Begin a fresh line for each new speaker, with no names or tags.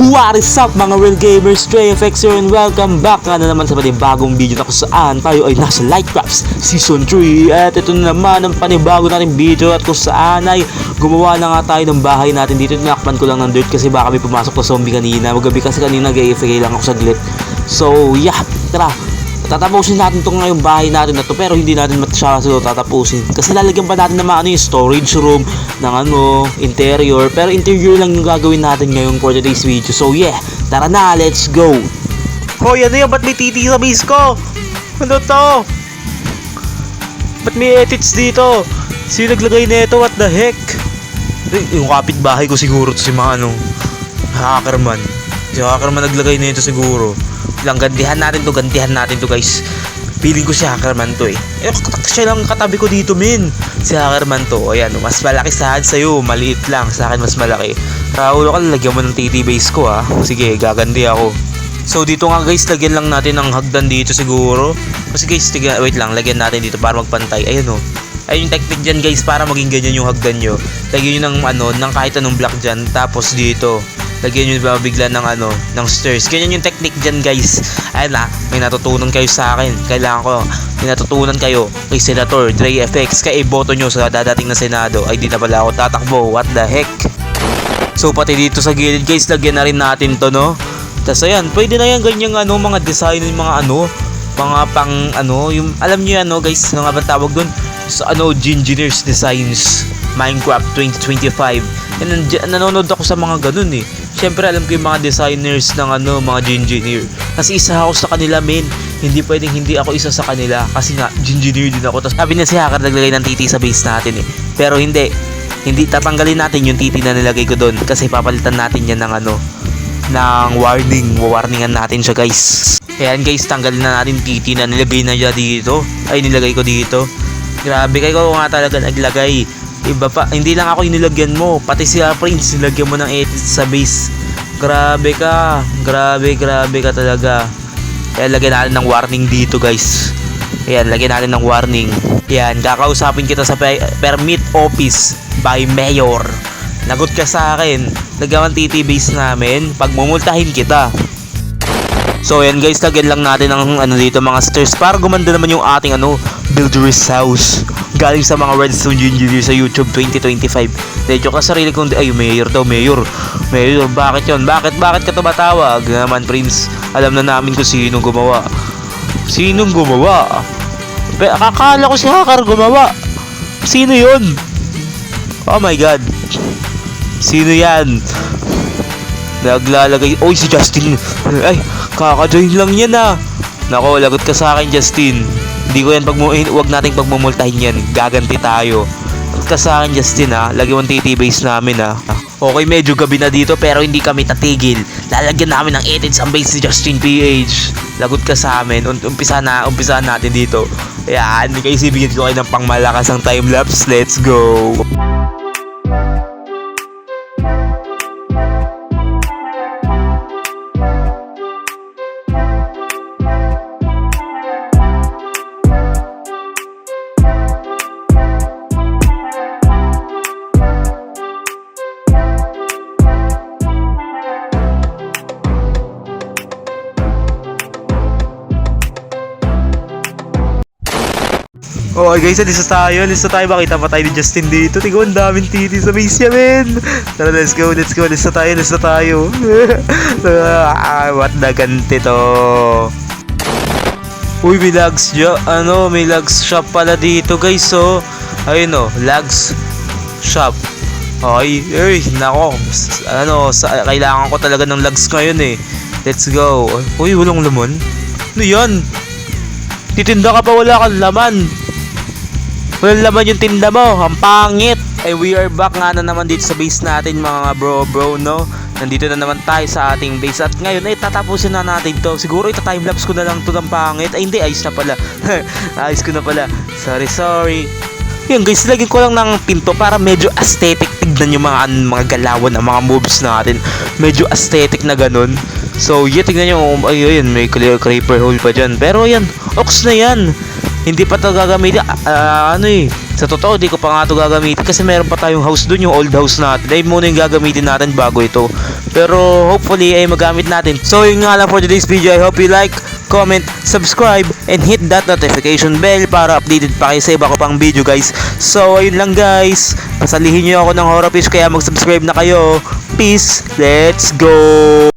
What is up mga real gamers, TreyFX here and welcome back nga na naman sa panibagong video na kung saan tayo ay nasa Lightcrafts Season 3. At ito na naman ang panibago natin video at kung saan ay gumawa na nga tayo ng bahay natin dito. Tinakpan ko lang ng dirt kasi baka may pumasok na zombie kanina. Magabi kasi kanina nag-AFK lang ako saglit. So yeah, tara, tatapusin natin itong ngayong bahay natin na to, pero hindi natin masyado tatapusin kasi lalagyan pa natin naman yung storage room ng interior, pero interior lang yung gagawin natin ngayon for today's video. So yeah, tara na, let's go. Hoy, ano yan? Ba't may titi sa base ko? Ano to? Ba't may edits dito? Sino naglagay nito? What the heck? Yung kapitbahay ko siguro to, si mga hackerman. Si hackerman naglagay nito siguro. Gantihan natin to guys. Feeling ko si hackerman to eh. Siya lang katabi ko dito min. Si hackerman to. Ayan, mas malaki sa'yo. Maliit lang. Sa akin mas malaki. Raulo ka, lagyan mo ng TT base ko ha. Sige, gaganti ako. So dito nga guys, lagyan lang natin ng hagdan dito siguro. Kasi guys, wait lang, lagyan natin dito para magpantay. Ayun o. Ayun yung technique dyan guys, para maging ganyan yung hagdan nyo. Lagyan nyo ng kahit anong block dyan. Tapos dito lagyan nyo bigla ng stairs. Ganyan yung technique dyan guys. Ayun na, may natutunan kayo sa akin. Kailangan ko, may natutunan kayo kay Senator TreyFX. Kaya iboto nyo sa dadating na Senado. Ay di na pala ako tatakbo, what the heck. So pati dito sa gilid guys, lagyan na rin natin to no. Tapos ayan, pwede na yan ganyang mga design, yung mga pang yung alam nyo yan guys, ano nga ba tawag dun? So Engineers Designs Minecraft 2025. Nanonood ako sa mga ganun eh. Siyempre alam ko yung mga designers ng mga engineer. Kasi isa ako sa kanila men. Hindi pwedeng hindi ako isa sa kanila. Kasi nga, engineer din ako. Tapos sabi na si hacker naglagay ng TT sa base natin eh. Pero hindi tatanggalin natin yung TT na nilagay ko doon. Kasi papalitan natin yan ng warning. Warningan natin siya guys. Ayan guys, tanggalin na natin TT na nilagay na niya dito. Ay, nilagay ko dito. Grabe, kayo nga talaga naglagay. Iba pa, hindi lang ako yung nilagyan mo, pati si Prince nilagyan mo ng edit sa base. Grabe ka talaga. Kaya lagyan natin ng warning dito guys. Ayan, lagyan natin ng warning. Ayan, kakausapin kita sa permit office by mayor. Nagot ka sa akin, lagyan ang TT base namin, pagmumultahin kita. So ayan guys, lagyan lang natin ng dito mga stairs para gumanda naman yung ating builder's house. Galing sa mga Redstone Engineer sa YouTube 2025. Medyo ka sarili kong mayor daw, mayor, bakit yun? Bakit ka tumatawag? Naman Prince, alam na namin kung sinong gumawa. Akala ko si hacker gumawa. Sino yun? Oh my god, sino yan? Naglalagay, oy si Justin. Ay, kaka-join lang yan Nako, lagot ka sa akin Justin. Hindi ko yan wag nating pagmumultahin yan. Gaganti tayo. Lagot ka sa akin Justin lagyan mo ang TT base namin Okay, medyo gabi na dito pero hindi kami tatigil. Lalagyan namin ng edits ang base ni Justin PH. Lagot ka sa amin. Umpisahan natin dito. Ayan, hindi kayo sibigyan ko kayo ng pangmalakas ang timelapse. Let's go. Okay guys, lista tayo. Makita pa tayo ni Justin dito. Tingnan, ang daming titi sa base niya, men. Tara, let's go. Lista tayo. What the ganti to. Uy, may lags may lags shop pala dito guys. So, ayun lags shop. Okay, nako. Kailangan ko talaga ng lags ngayon eh. Let's go. Uy, walang laman. Ano yan? Titinda ka pa, wala kang laman. Walang laman yung tinda mo, ang pangit. We are back nga na naman dito sa base natin mga bro no. Nandito na naman tayo sa ating base. At ngayon tatapusin na natin to. Siguro timelapse ko na lang to ng pangit. Ay hindi, ayos na pala. Ayos ko na pala. Sorry. Yun guys, lagyan ko lang ng pinto para medyo aesthetic. Tignan yung mga galawan, ang mga moves natin. Medyo aesthetic na ganun. So tignan nyo, ayun, may creeper hole pa dyan. Pero yan, ox na yan. Hindi pa to gagamitin. Sa totoo, di ko pa nga to gagamitin kasi meron pa tayong house dun, yung old house natin. Ay muna yung gagamitin natin bago ito. Pero hopefully ay magamit natin. So yun nga lang for today's video. I hope you like, comment, subscribe, and hit that notification bell para updated pa kayo sa iba ko pang video guys. So ayun lang guys. Pasalihin nyo ako ng Horror Fish kaya mag-subscribe na kayo. Peace. Let's go.